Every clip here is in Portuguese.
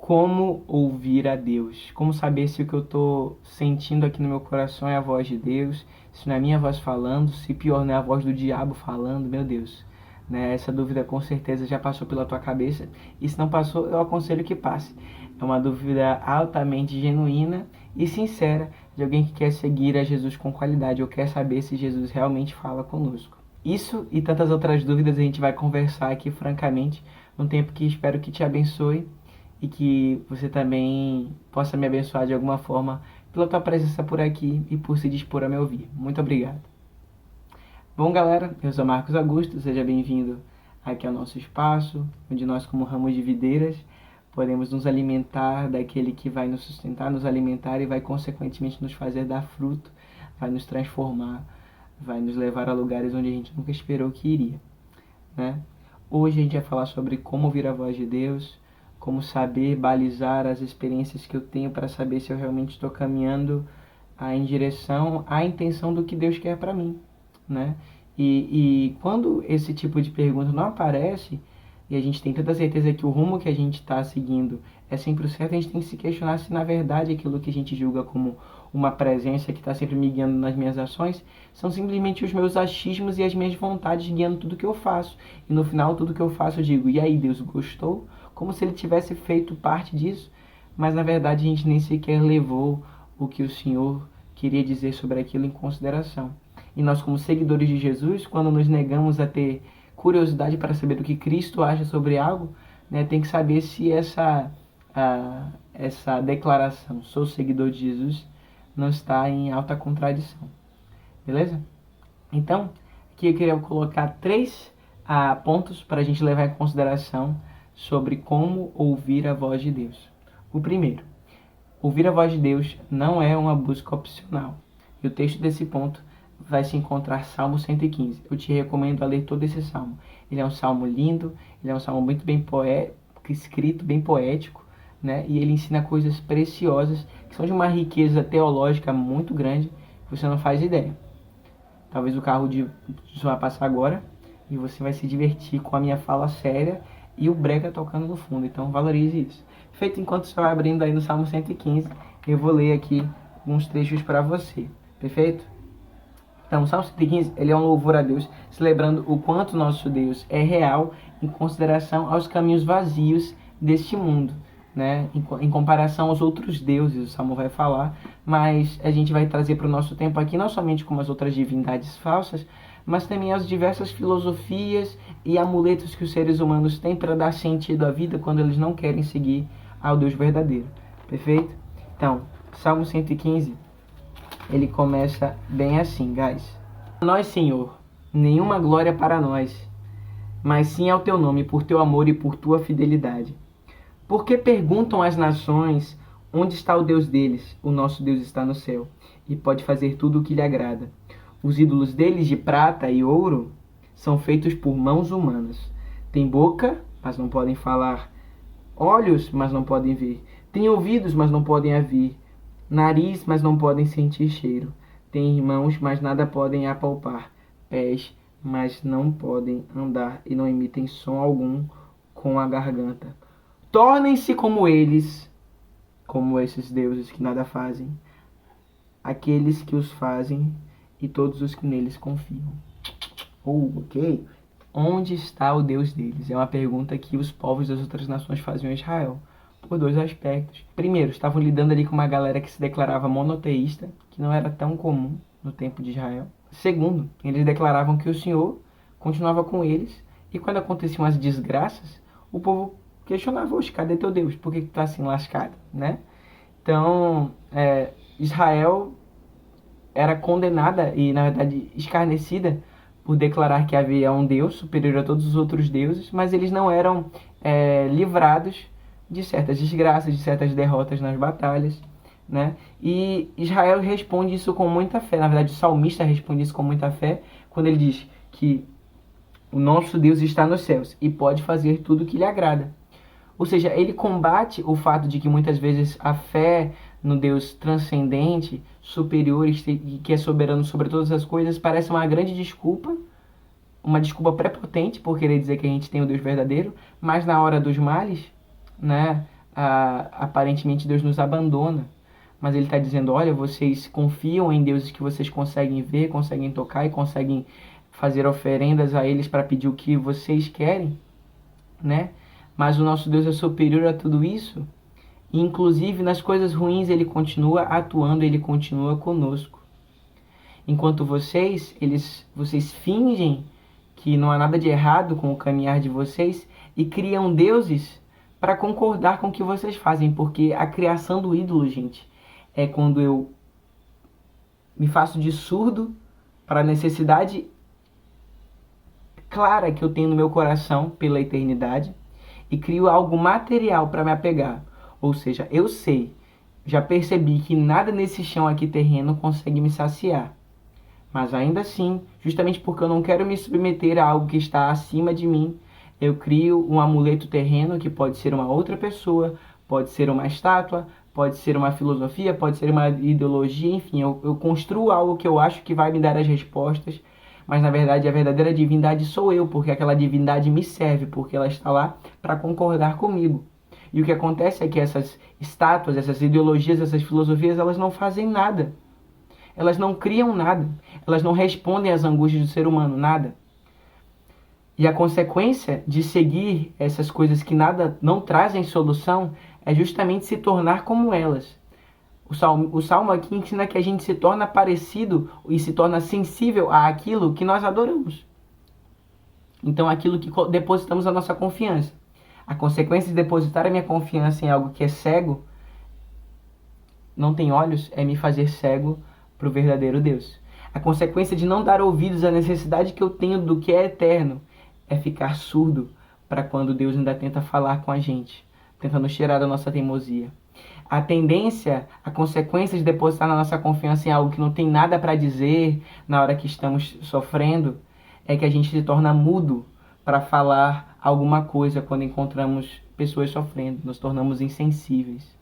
Como ouvir a Deus? Como saber se o que eu estou sentindo aqui no meu coração é a voz de Deus, se não é a minha voz falando, se pior não é a voz do diabo falando, meu Deus. Né? Essa dúvida com certeza já passou pela tua cabeça, e se não passou, eu aconselho que passe. É uma dúvida altamente genuína e sincera de alguém que quer seguir a Jesus com qualidade ou quer saber se Jesus realmente fala conosco. Isso e tantas outras dúvidas a gente vai conversar aqui francamente, num tempo que espero que te abençoe e que você também possa me abençoar de alguma forma pela tua presença por aqui e por se dispor a me ouvir. Muito obrigado. Bom, galera, eu sou Marcos Augusto, seja bem-vindo aqui ao nosso espaço, onde nós, como ramos de videiras, podemos nos alimentar daquele que vai nos sustentar, nos alimentar e vai, consequentemente, nos fazer dar fruto, vai nos transformar, vai nos levar a lugares onde a gente nunca esperou que iria, né? Hoje a gente vai falar sobre como ouvir a voz de Deus, como saber balizar as experiências que eu tenho para saber se eu realmente estou caminhando em direção à intenção do que Deus quer para mim, né? E quando esse tipo de pergunta não aparece, e a gente tem tanta certeza que o rumo que a gente está seguindo é sempre o certo, a gente tem que se questionar se na verdade aquilo que a gente julga como uma presença que está sempre me guiando nas minhas ações são simplesmente os meus achismos e as minhas vontades guiando tudo que eu faço. E no final, tudo que eu faço eu digo, e aí, Deus gostou? Como se ele tivesse feito parte disso, mas na verdade a gente nem sequer levou o que o Senhor queria dizer sobre aquilo em consideração. E nós, como seguidores de Jesus, quando nos negamos a ter curiosidade para saber o que Cristo acha sobre algo, né, tem que saber se essa declaração, sou seguidor de Jesus, não está em alta contradição. Beleza? Então, aqui eu queria colocar 3 pontos para a gente levar em consideração sobre como ouvir a voz de Deus. O primeiro, ouvir a voz de Deus não é uma busca opcional. E o texto desse ponto vai se encontrar Salmo 115. Eu te recomendo a ler todo esse salmo. Ele é um salmo lindo, ele é um salmo muito bem escrito, bem poético, né? E ele ensina coisas preciosas, que são de uma riqueza teológica muito grande, que você não faz ideia. Talvez o carro de som vai passar agora, e você vai se divertir com a minha fala séria e o brega tocando no fundo, então valorize isso. Feito, enquanto você vai abrindo aí no Salmo 115, eu vou ler aqui uns trechos para você, perfeito? Então, o Salmo 115, ele é um louvor a Deus, celebrando o quanto nosso Deus é real em consideração aos caminhos vazios deste mundo, né? Em comparação aos outros deuses, o Salmo vai falar, mas a gente vai trazer para o nosso tempo aqui, não somente como as outras divindades falsas, mas também as diversas filosofias e amuletos que os seres humanos têm para dar sentido à vida quando eles não querem seguir ao Deus verdadeiro. Perfeito? Então, Salmo 115, ele começa bem assim, guys. Nós, Senhor, nenhuma glória para nós, mas sim ao teu nome, por teu amor e por tua fidelidade. Porque perguntam as nações, onde está o Deus deles? O nosso Deus está no céu, e pode fazer tudo o que lhe agrada. Os ídolos deles de prata e ouro são feitos por mãos humanas. Têm boca, mas não podem falar. Olhos, mas não podem ver. Têm ouvidos, mas não podem ouvir. Nariz, mas não podem sentir cheiro. Têm mãos, mas nada podem apalpar. Pés, mas não podem andar e não emitem som algum com a garganta. Tornem-se como eles, como esses deuses que nada fazem, aqueles que os fazem e todos os que neles confiam. Ok. Onde está o Deus deles? É uma pergunta que os povos das outras nações faziam a Israel, por 2 aspectos. Primeiro, estavam lidando ali com uma galera que se declarava monoteísta, que não era tão comum no tempo de Israel. Segundo, eles declaravam que o Senhor continuava com eles, e quando aconteciam as desgraças, o povo questionava, oxe, cadê teu Deus? Por que tu tá assim lascado, né? Então, Israel era condenada e, na verdade, escarnecida por declarar que havia um Deus superior a todos os outros deuses, mas eles não eram livrados de certas desgraças, de certas derrotas nas batalhas, né? E Israel responde isso com muita fé. Na verdade, o salmista responde isso com muita fé quando ele diz que o nosso Deus está nos céus e pode fazer tudo o que lhe agrada. Ou seja, ele combate o fato de que muitas vezes a fé no Deus transcendente, superior e que é soberano sobre todas as coisas parece uma grande desculpa, uma desculpa prepotente por querer dizer que a gente tem o Deus verdadeiro, mas na hora dos males, né, aparentemente Deus nos abandona, mas ele está dizendo, olha, vocês confiam em deuses que vocês conseguem ver, conseguem tocar e conseguem fazer oferendas a eles para pedir o que vocês querem, né? Mas o nosso Deus é superior a tudo isso. E, inclusive, nas coisas ruins ele continua atuando, ele continua conosco. Enquanto vocês fingem que não há nada de errado com o caminhar de vocês e criam deuses para concordar com o que vocês fazem, porque a criação do ídolo, gente, é quando eu me faço de surdo para a necessidade clara que eu tenho no meu coração pela eternidade e crio algo material para me apegar. Ou seja, eu sei, já percebi que nada nesse chão aqui terreno consegue me saciar. Mas ainda assim, justamente porque eu não quero me submeter a algo que está acima de mim, eu crio um amuleto terreno que pode ser uma outra pessoa, pode ser uma estátua, pode ser uma filosofia, pode ser uma ideologia, enfim, eu construo algo que eu acho que vai me dar as respostas, mas na verdade a verdadeira divindade sou eu, porque aquela divindade me serve, porque ela está lá para concordar comigo. E o que acontece é que essas estátuas, essas ideologias, essas filosofias, elas não fazem nada. Elas não criam nada. Elas não respondem às angústias do ser humano, nada. E a consequência de seguir essas coisas que nada não trazem solução é justamente se tornar como elas. O Salmo aqui ensina que a gente se torna parecido e se torna sensível àquilo que nós adoramos. Então, aquilo que depositamos a nossa confiança. A consequência de depositar a minha confiança em algo que é cego, não tem olhos, é me fazer cego para o verdadeiro Deus. A consequência de não dar ouvidos à necessidade que eu tenho do que é eterno é ficar surdo para quando Deus ainda tenta falar com a gente, tentando cheirar da nossa teimosia. A tendência, a consequência de depositar na nossa confiança em algo que não tem nada para dizer na hora que estamos sofrendo é que a gente se torna mudo para falar alguma coisa quando encontramos pessoas sofrendo, nos tornamos insensíveis.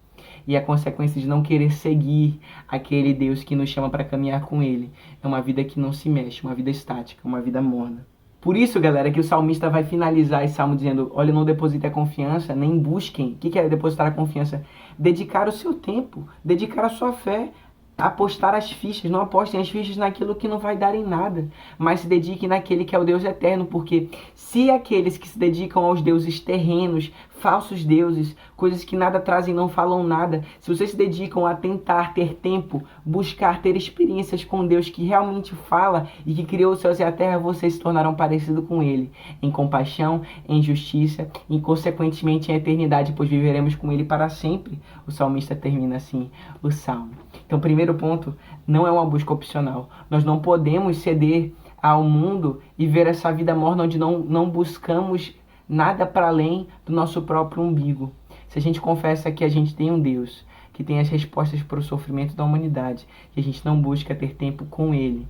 E a consequência de não querer seguir aquele Deus que nos chama para caminhar com Ele é uma vida que não se mexe, uma vida estática, uma vida morna. Por isso, galera, que o salmista vai finalizar esse salmo dizendo, olha, não depositem a confiança, nem busquem. O que é depositar a confiança? Dedicar o seu tempo, dedicar a sua fé, apostar as fichas. Não apostem as fichas naquilo que não vai dar em nada, mas se dediquem naquele que é o Deus eterno, porque se aqueles que se dedicam aos deuses terrenos, falsos deuses, coisas que nada trazem, não falam nada, se vocês se dedicam a tentar ter tempo, buscar ter experiências com Deus que realmente fala e que criou os céus e a terra, vocês se tornarão parecidos com Ele, em compaixão, em justiça e consequentemente em eternidade, pois viveremos com Ele para sempre. O salmista termina assim o salmo. Então, primeiro ponto, não é uma busca opcional. Nós não podemos ceder ao mundo e ver essa vida morna onde não buscamos nada para além do nosso próprio umbigo. Se a gente confessa que a gente tem um Deus que tem as respostas para o sofrimento da humanidade, que a gente não busca ter tempo com Ele,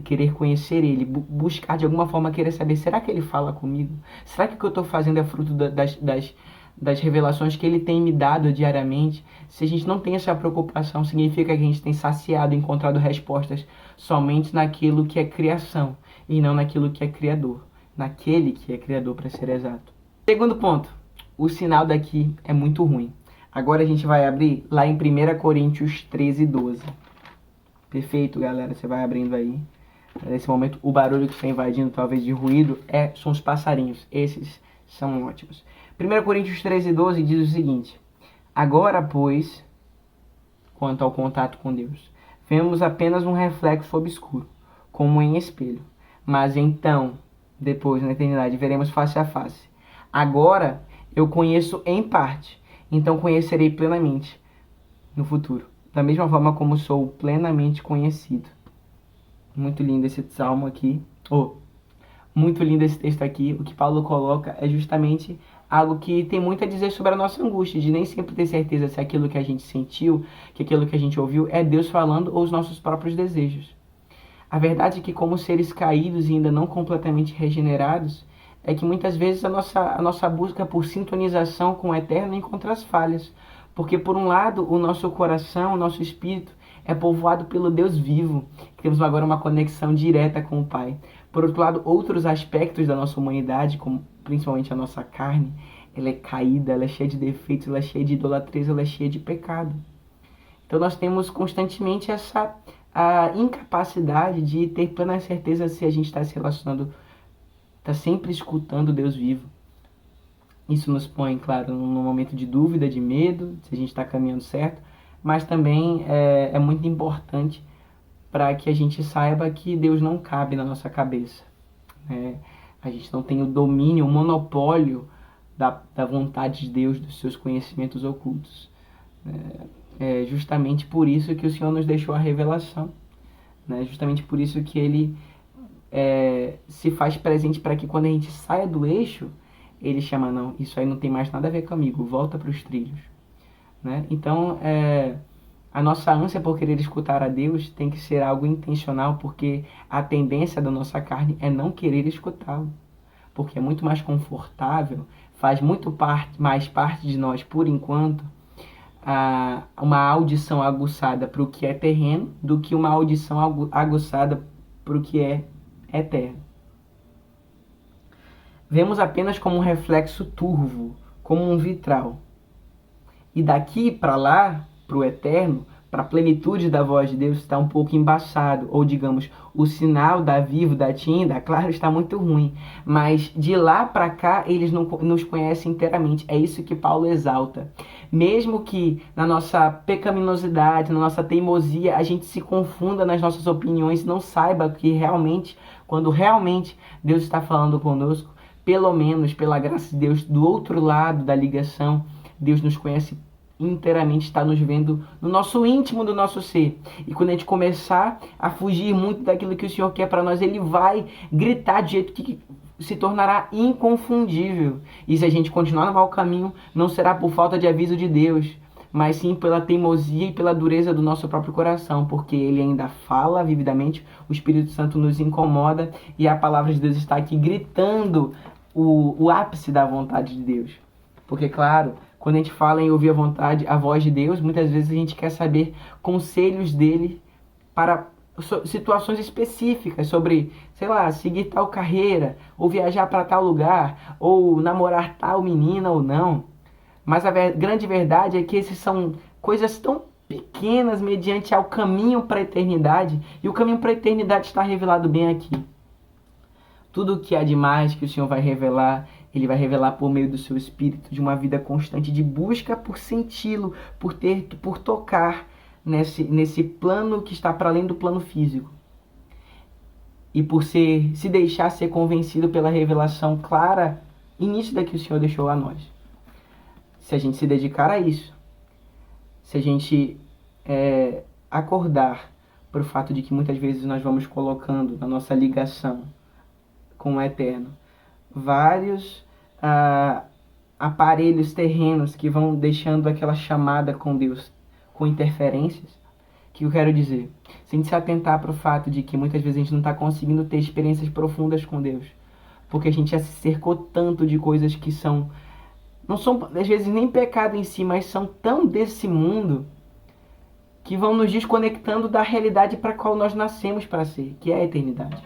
querer conhecer Ele, buscar de alguma forma querer saber, será que Ele fala comigo? Será que o que eu estou fazendo é fruto das revelações que Ele tem me dado diariamente? Se a gente não tem essa preocupação, significa que a gente tem saciado, encontrado respostas somente naquilo que é criação e não naquilo que é criador. Naquele que é criador, para ser exato. Segundo ponto, o sinal daqui é muito ruim. Agora a gente vai abrir lá em 1 Coríntios 13, 12. Perfeito, galera, você vai abrindo aí. Nesse momento, o barulho que está invadindo, talvez de ruído, são os passarinhos. Esses são ótimos. 1 Coríntios 13, 12 diz o seguinte: agora, pois, quanto ao contato com Deus, vemos apenas um reflexo obscuro, como em espelho. Mas então, depois, na eternidade, veremos face a face. Agora, eu conheço em parte, então conhecerei plenamente no futuro, da mesma forma como sou plenamente conhecido. Muito lindo esse salmo aqui. Muito lindo esse texto aqui. O que Paulo coloca é justamente algo que tem muito a dizer sobre a nossa angústia, de nem sempre ter certeza se aquilo que a gente sentiu, que aquilo que a gente ouviu é Deus falando ou os nossos próprios desejos. A verdade é que, como seres caídos e ainda não completamente regenerados, é que muitas vezes a nossa busca por sintonização com o eterno encontra as falhas. Porque, por um lado, o nosso coração, o nosso espírito, é povoado pelo Deus vivo. Temos agora uma conexão direta com o Pai. Por outro lado, outros aspectos da nossa humanidade, como principalmente a nossa carne, ela é caída, ela é cheia de defeitos, ela é cheia de idolatrias, ela é cheia de pecado. Então nós temos constantemente essa incapacidade de ter plena certeza se a gente está se relacionando, está sempre escutando Deus vivo. Isso nos põe, claro, num momento de dúvida, de medo, se a gente está caminhando certo, mas também é muito importante para que a gente saiba que Deus não cabe na nossa cabeça. Né? A gente não tem o domínio, o monopólio da vontade de Deus, dos seus conhecimentos ocultos. É justamente por isso que o Senhor nos deixou a revelação. Né? Justamente por isso que Ele se faz presente para que quando a gente saia do eixo, Ele chama, não, isso aí não tem mais nada a ver comigo, volta para os trilhos. Né? Então, a nossa ânsia por querer escutar a Deus tem que ser algo intencional, porque a tendência da nossa carne é não querer escutá-lo. Porque é muito mais confortável, faz muito mais parte de nós, por enquanto, uma audição aguçada para o que é terreno do que uma audição aguçada para o que é eterno. Vemos apenas como um reflexo turvo, como um vitral. E daqui para lá, para o eterno, para a plenitude da voz de Deus, está um pouco embaçado. Ou, digamos, o sinal da Vivo, da TIM, da Claro, está muito ruim. Mas de lá para cá, eles não nos conhecem inteiramente. É isso que Paulo exalta. Mesmo que na nossa pecaminosidade, na nossa teimosia, a gente se confunda nas nossas opiniões, não saiba que realmente, quando realmente Deus está falando conosco, pelo menos pela graça de Deus, do outro lado da ligação, Deus nos conhece inteiramente, está nos vendo no nosso íntimo do nosso ser. E quando a gente começar a fugir muito daquilo que o Senhor quer para nós, Ele vai gritar de jeito que se tornará inconfundível. E se a gente continuar no mau caminho, não será por falta de aviso de Deus, mas sim pela teimosia e pela dureza do nosso próprio coração, porque Ele ainda fala vividamente, o Espírito Santo nos incomoda e a palavra de Deus está aqui gritando o ápice da vontade de Deus. Porque, claro, quando a gente fala em ouvir a voz de Deus, muitas vezes a gente quer saber conselhos dele para situações específicas sobre, sei lá, seguir tal carreira, ou viajar para tal lugar, ou namorar tal menina ou não. Mas a grande verdade é que esses são coisas tão pequenas mediante ao caminho para a eternidade, e o caminho para a eternidade está revelado bem aqui. Tudo o que há de mais que o Senhor vai revelar, Ele vai revelar por meio do seu Espírito, de uma vida constante de busca por senti-lo, por tocar nesse plano que está para além do plano físico. E por se deixar ser convencido pela revelação clara e nítida que o Senhor deixou a nós. Se a gente se dedicar a isso, se a gente acordar para o fato de que muitas vezes nós vamos colocando na nossa ligação com o Eterno vários aparelhos terrenos que vão deixando aquela chamada com Deus com interferências, que eu quero dizer? Se a gente se atentar para o fato de que muitas vezes a gente não está conseguindo ter experiências profundas com Deus, porque a gente já se cercou tanto de coisas que não são às vezes nem pecado em si, mas são tão desse mundo, que vão nos desconectando da realidade para a qual nós nascemos para ser, que é a eternidade.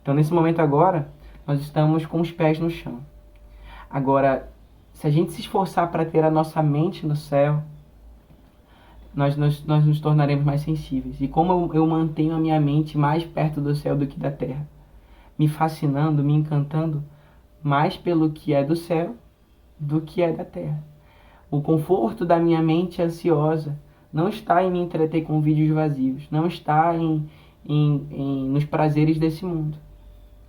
Então, nesse momento agora, nós estamos com os pés no chão. Agora, se a gente se esforçar para ter a nossa mente no céu, nós nos tornaremos mais sensíveis. E como eu mantenho a minha mente mais perto do céu do que da terra? Me fascinando, me encantando mais pelo que é do céu do que é da terra. O conforto da minha mente ansiosa não está em me entreter com vídeos vazios, não está nos prazeres desse mundo,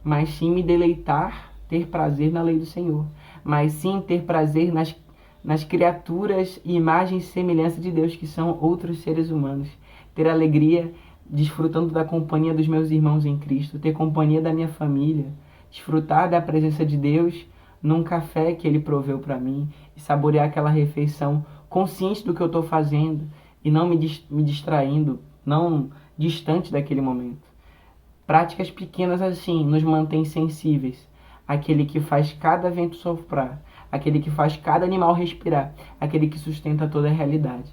mas sim me deleitar, ter prazer na lei do Senhor, mas sim ter prazer nas criaturas e imagens e semelhança de Deus, que são outros seres humanos, ter alegria desfrutando da companhia dos meus irmãos em Cristo, ter companhia da minha família, desfrutar da presença de Deus num café que Ele proveu para mim e saborear aquela refeição consciente do que eu estou fazendo e não me distraindo, não distante daquele momento. Práticas pequenas assim nos mantêm sensíveis àquele que faz cada vento soprar, aquele que faz cada animal respirar, aquele que sustenta toda a realidade.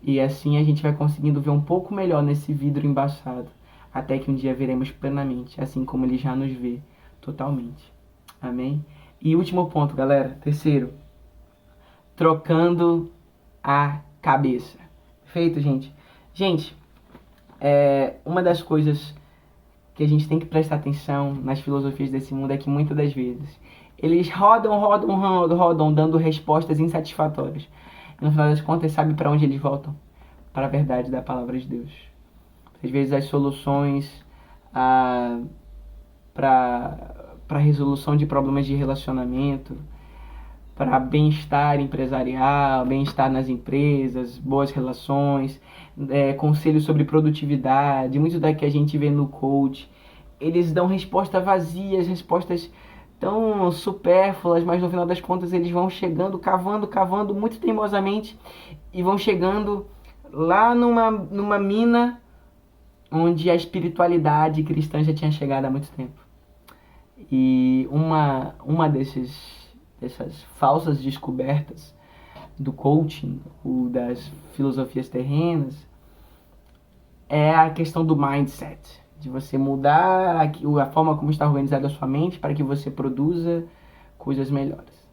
E assim a gente vai conseguindo ver um pouco melhor nesse vidro embaçado, até que um dia veremos plenamente, assim como Ele já nos vê totalmente. Amém? E último ponto, galera, terceiro, trocando a cabeça. Perfeito, gente? Gente, uma das coisas que a gente tem que prestar atenção nas filosofias desse mundo é que muitas das vezes eles rodam, dando respostas insatisfatórias. E no final das contas, sabe para onde eles voltam? Para a verdade da palavra de Deus. Às vezes as soluções para resolução de problemas de relacionamento, para bem-estar empresarial, bem-estar nas empresas, boas relações, conselhos sobre produtividade, muito da que a gente vê no coach, eles dão respostas vazias, respostas tão supérfluas, mas no final das contas eles vão chegando, cavando muito teimosamente e vão chegando lá numa mina onde a espiritualidade cristã já tinha chegado há muito tempo. E uma dessas falsas descobertas do coaching, ou das filosofias terrenas, é a questão do mindset, de você mudar a forma como está organizada a sua mente para que você produza coisas melhores.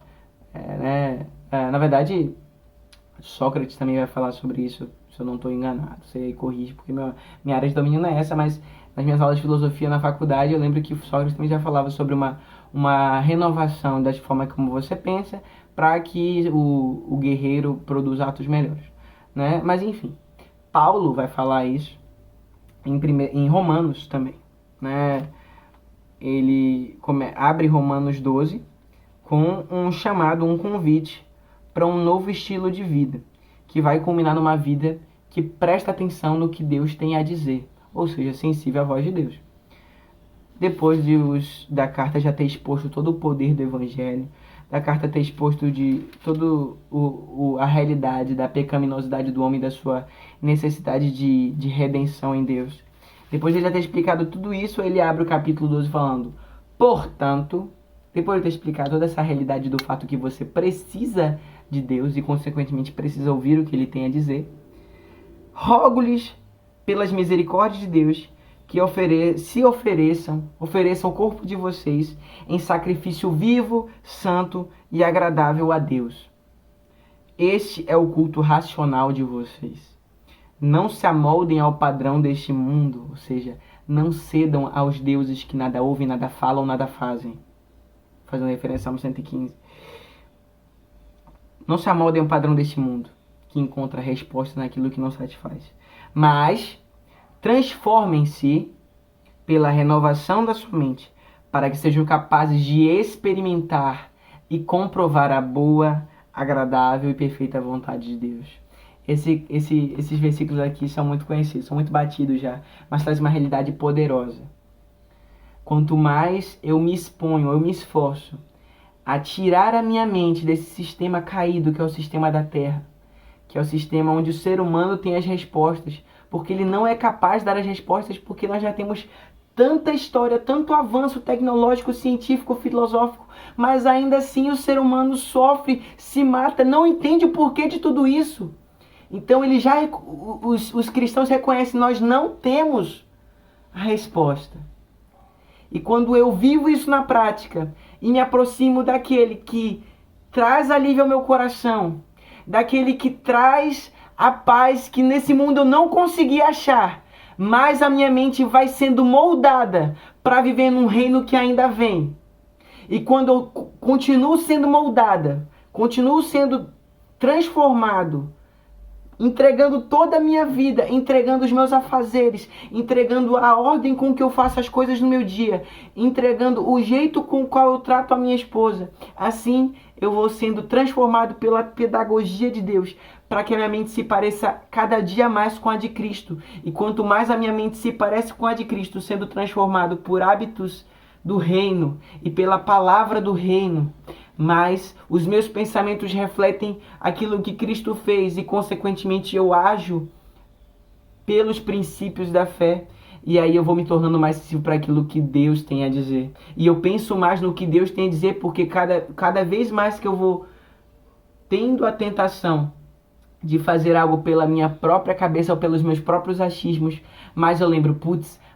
Na verdade, Sócrates também vai falar sobre isso, se eu não estou enganado. Você corrige, porque minha área de domínio não é essa, mas nas minhas aulas de filosofia na faculdade eu lembro que o Sócrates também já falava sobre uma renovação da forma como você pensa para que o guerreiro produza atos melhores, né? Mas enfim, Paulo vai falar isso em Romanos também, né? Ele abre Romanos 12 com um convite para um novo estilo de vida, que vai culminar numa vida que presta atenção no que Deus tem a dizer, ou seja, sensível à voz de Deus. Depois da carta já ter exposto todo o poder do Evangelho, da carta ter exposto de toda a realidade da pecaminosidade do homem, da sua necessidade de redenção em Deus. Depois de ele já ter explicado tudo isso, ele abre o capítulo 12 falando: portanto, depois de ter explicado toda essa realidade do fato que você precisa de Deus e, consequentemente, precisa ouvir o que ele tem a dizer, rogo-lhes, pelas misericórdias de Deus, que ofereçam o corpo de vocês em sacrifício vivo, santo e agradável a Deus. Este é o culto racional de vocês. Não se amoldem ao padrão deste mundo, ou seja, não cedam aos deuses que nada ouvem, nada falam, nada fazem. Fazendo referência ao Salmo 115. Não se amoldem ao padrão deste mundo, que encontra resposta naquilo que não satisfaz. Mas transformem-se pela renovação da sua mente, para que sejam capazes de experimentar e comprovar a boa, agradável e perfeita vontade de Deus. Esses versículos aqui são muito conhecidos, são muito batidos já, mas traz uma realidade poderosa. Quanto mais eu me exponho, eu me esforço a tirar a minha mente desse sistema caído que é o sistema da Terra, que é o sistema onde o ser humano tem as respostas, porque ele não é capaz de dar as respostas, porque nós já temos tanta história, tanto avanço tecnológico, científico, filosófico, mas ainda assim o ser humano sofre, se mata, não entende o porquê de tudo isso. Então os cristãos reconhecem, nós não temos a resposta. E quando eu vivo isso na prática e me aproximo daquele que traz alívio ao meu coração, daquele que traz a paz que nesse mundo eu não consegui achar, mas a minha mente vai sendo moldada para viver num reino que ainda vem. E quando eu continuo sendo moldada, continuo sendo transformado, entregando toda a minha vida, entregando os meus afazeres, entregando a ordem com que eu faço as coisas no meu dia, entregando o jeito com o qual eu trato a minha esposa. Assim, eu vou sendo transformado pela pedagogia de Deus, para que a minha mente se pareça cada dia mais com a de Cristo. E quanto mais a minha mente se parece com a de Cristo, sendo transformado por hábitos do reino e pela palavra do reino, mas os meus pensamentos refletem aquilo que Cristo fez e, consequentemente, eu ajo pelos princípios da fé. E aí eu vou me tornando mais sensível para aquilo que Deus tem a dizer. E eu penso mais no que Deus tem a dizer, porque cada vez mais que eu vou tendo a tentação de fazer algo pela minha própria cabeça ou pelos meus próprios achismos, mais eu lembro,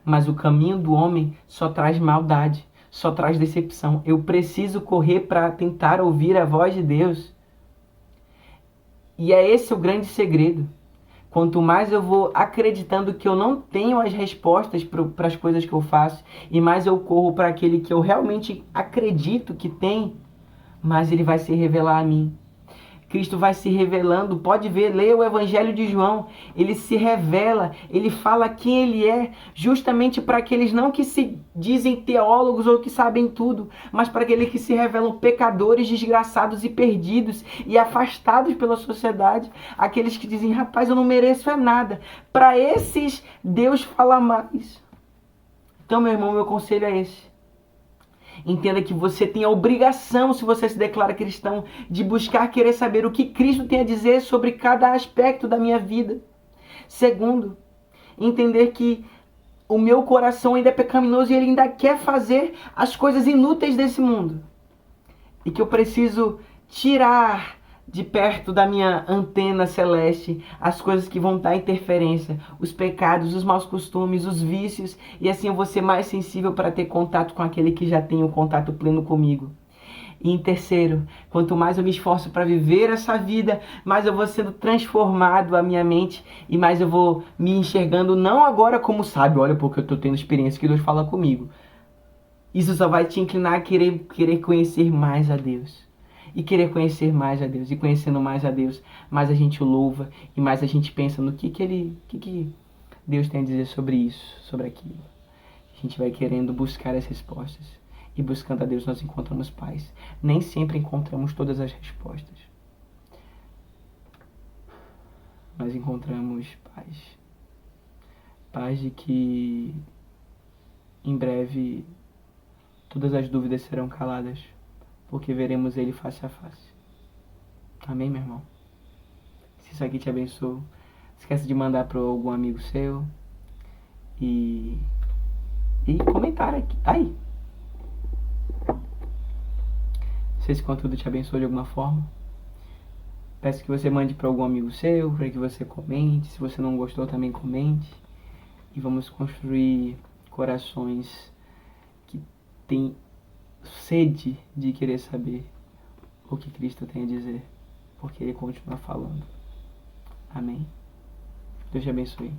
mas o caminho do homem só traz maldade. só traz decepção. Eu preciso correr para tentar ouvir a voz de Deus. E é esse o grande segredo. Quanto mais eu vou acreditando que eu não tenho as respostas para as coisas que eu faço, e mais eu corro para aquele que eu realmente acredito que tem, mais ele vai se revelar a mim. Cristo vai se revelando, pode ver, leia o Evangelho de João, ele se revela, ele fala quem ele é, justamente para aqueles não que se dizem teólogos ou que sabem tudo, mas para aqueles que se revelam pecadores, desgraçados e perdidos e afastados pela sociedade, aqueles que dizem, rapaz, eu não mereço é nada. Para esses, Deus fala mais. Então, meu irmão, meu conselho é esse. Entenda que você tem a obrigação, se você se declara cristão, de buscar querer saber o que Cristo tem a dizer sobre cada aspecto da minha vida. Segundo, entender que o meu coração ainda é pecaminoso e ele ainda quer fazer as coisas inúteis desse mundo. E que eu preciso tirar de perto da minha antena celeste as coisas que vão dar interferência, os pecados, os maus costumes, os vícios, e assim eu vou ser mais sensível para ter contato com aquele que já tem um contato pleno comigo. E em terceiro, quanto mais eu me esforço para viver essa vida, mais eu vou sendo transformado a minha mente e mais eu vou me enxergando não agora como sábio, olha porque eu estou tendo experiência que Deus fala comigo. Isso só vai te inclinar a querer conhecer mais a Deus. E querer conhecer mais a Deus. E conhecendo mais a Deus, mais a gente o louva e mais a gente pensa no que Deus tem a dizer sobre isso, sobre aquilo. A gente vai querendo buscar as respostas. E buscando a Deus nós encontramos paz. Nem sempre encontramos todas as respostas. Mas encontramos paz. Paz de que em breve todas as dúvidas serão caladas. Porque veremos ele face a face. Amém, meu irmão? Se isso aqui te abençoou, esquece de mandar para algum amigo seu. E comentar aqui. Aí. Se esse conteúdo te abençoou de alguma forma, peço que você mande para algum amigo seu, para que você comente. Se você não gostou, também comente. E vamos construir corações que têm sede de querer saber o que Cristo tem a dizer, porque Ele continua falando. Amém? Deus te abençoe.